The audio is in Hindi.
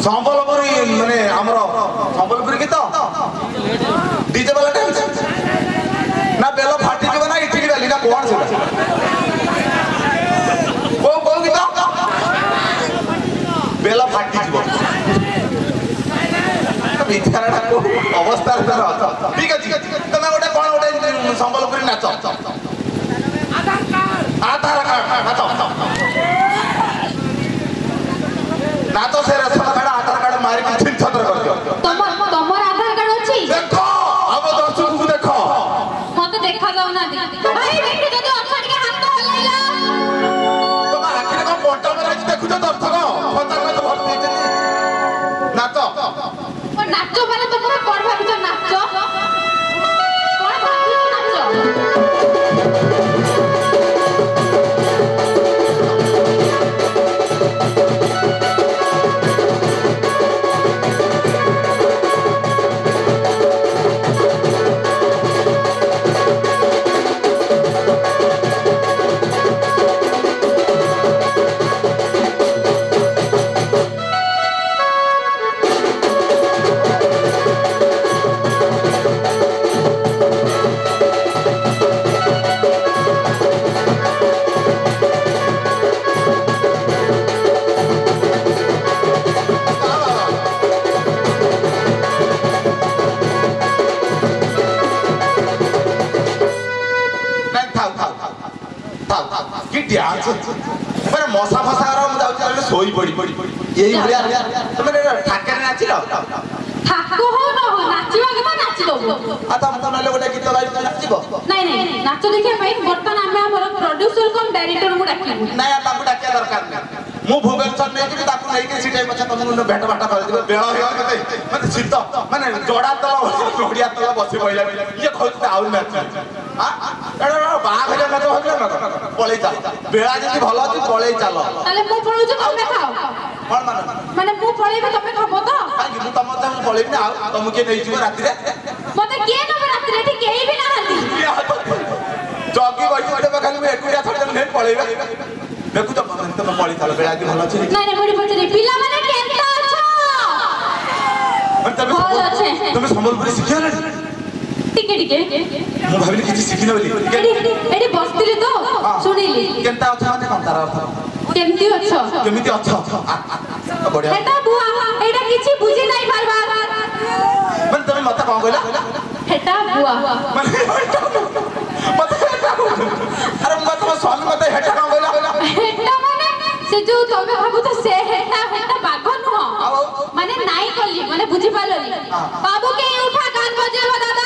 संबलपुरी माने हमरो संबलपुरी गीत डीजे वाला डांस ना बेलो फाटी जीव ना इठी वाली ना कोन से को गीत बेलो फाटी जीव बिचारा को अवस्था रे ठीक अछि तमे गोटे कोन गोटे संबलपुरी नाच आधार कार्ड ना तो से रसम कार्ड आधार कार्ड मारी के छिन छतर कर दियो तमर आधार कार्ड अछि देखो अब दर्शक को देखो मते देखा जाऊ ना भाई देखि जदि अछन के हाथ हलैला तुम आखिर को पोटा में आज देखु तो दर्शक पता में तो भर्ती छै नाच ओ नाच माने तमरा कोन भाबी छ नाच कोन भाबी छ नाच पर मशा फसा सोई पड़ी यही भलिया तुम ठाके नाचिल ठाको हो न हो नाचिबा के नाचि दबो आ तुम तो नले गोटे गीत गाइ नाचिबो नहीं नाच देखिया पई बर्तन आमे हमर प्रोड्यूसर कम डायरेक्टर को डाकिबो नहीं आ ताकू डाकिया दरकार मु भुवनेश्वर नै कि ताकू नै कि सिटे पछा तुम भेट बाटा कर दिबो बेळ हो मते शीत माने जोड़ा तल जोड़िया तल बसी पहिला ये कहत आउ नाच हां एडा बाघरे मत होले न पळै चल बेळा जदी भलो अछि पळै चल ताले मु पळु जे तमे खाओ कोन माने मु पळैबे तमे खाबो तो काई मु तम त पळैबे ना तुम के नै जीव राती रे मते के नबे राती रे ठीक केही भी ना हंदी जॉगी बैठ खाली मैं एकुया छड़ नै पळैबे देखु तो तुम पळै चल बेळा की भलो अछि नहीं मुड़ी पछरे पिला माने केनता छ तुम संबलपुरी शिखिया ना टिके मु भाबिली किछि शिखिन बोली एडी बसतिले तो सुनिली केनता अच्छा माने कोन तार अर्थ केमती अछो केमिति अच्छा बढ़िया हेटा बुआ एडा किछि बुझी नाही बार मन तुम मत कोन कहला हेटा बुआ मन मत अरे मत स्वामी मत हेटा कोन कहला हेटा माने से जो तमे भाबु तो से हेटा बाघ नुह माने नाई कली माने बुझी पालली बाबू के उठा गान बजेबो दादा